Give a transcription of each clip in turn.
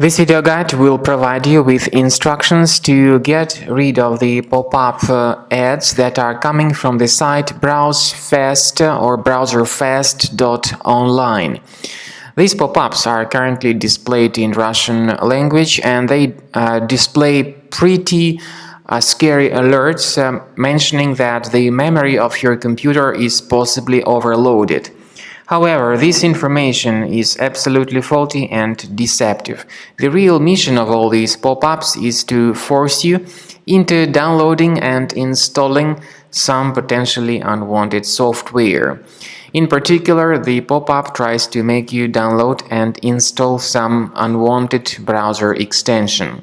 This video guide will provide you with instructions to get rid of the pop-up ads that are coming from the site Browserfast or Browserfast.online. These pop-ups are currently displayed in Russian language, and they display pretty scary alerts mentioning that the memory of your computer is possibly overloaded. However, this information is absolutely faulty and deceptive. The real mission of all these pop-ups is to force you into downloading and installing some potentially unwanted software. In particular, the pop-up tries to make you download and install some unwanted browser extension.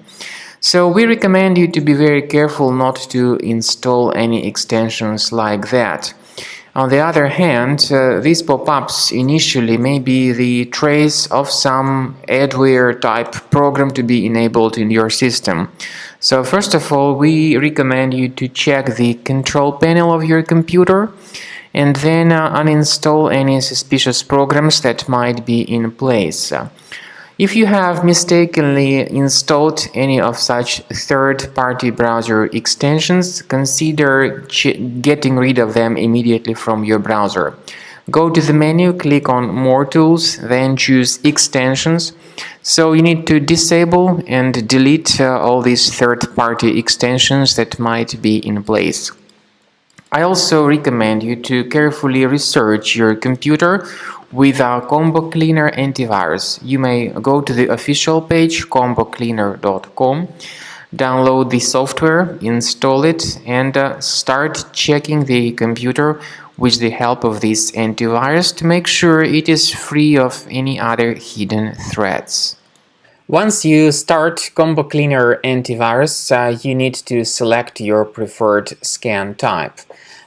So we recommend you to be very careful not to install any extensions like that. On the other hand, these pop-ups initially may be the trace of some adware type program to be enabled in your system. So first of all, we recommend you to check the control panel of your computer and then uninstall any suspicious programs that might be in place. If you have mistakenly installed any of such third-party browser extensions, consider getting rid of them immediately from your browser. Go to the menu, click on More Tools, then choose Extensions. So you need to disable and delete all these third-party extensions that might be in place. I also recommend you to carefully research your computer with a Combo Cleaner antivirus. You may go to the official page combocleaner.com, download the software, install it, and start checking the computer with the help of this antivirus to make sure it is free of any other hidden threats. Once you start Combo Cleaner antivirus, you need to select your preferred scan type.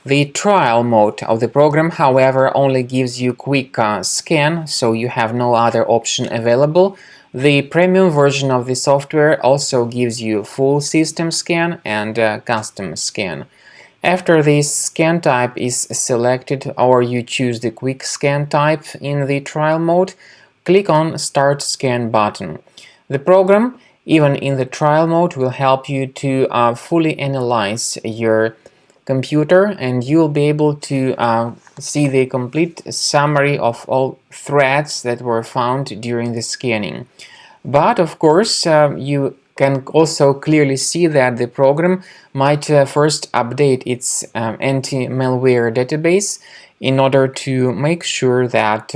The trial mode of the program, however, only gives you quick scan, so you have no other option available. The premium version of the software also gives you full system scan and custom scan. After this scan type is selected or you choose the quick scan type in the trial mode, click on Start Scan button. The program, even in the trial mode, will help you to fully analyze your computer, and you'll be able to see the complete summary of all threads that were found during the scanning. But of course, you can also clearly see that the program might first update its anti-malware database in order to make sure that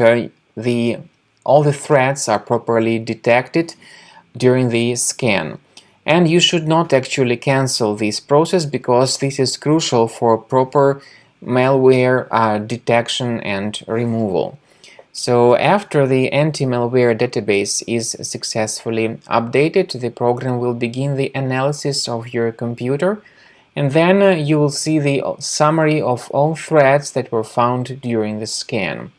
all the threads are properly detected during the scan. And you should not actually cancel this process because this is crucial for proper malware detection and removal. So after the anti-malware database is successfully updated, the program will begin the analysis of your computer, and then you will see the summary of all threads that were found during the scan.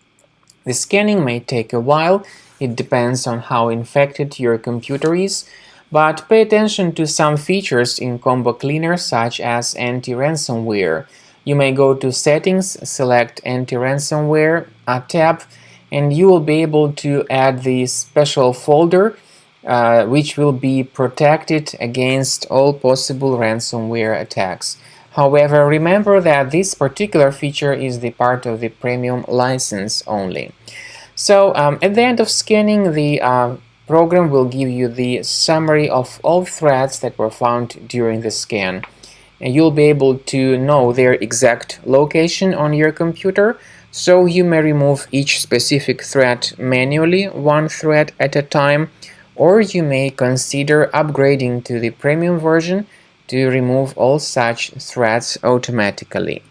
The scanning may take a while. It depends on how infected your computer is. But pay attention to some features in Combo Cleaner, such as anti-ransomware. You may go to Settings, select Anti-ransomware tab, and you will be able to add the special folder which will be protected against all possible ransomware attacks. However, remember that this particular feature is the part of the premium license only. So at the end of scanning, the program will give you the summary of all threads that were found during the scan, and you'll be able to know their exact location on your computer, so you may remove each specific thread manually, one thread at a time, or you may consider upgrading to the premium version to remove all such threads automatically.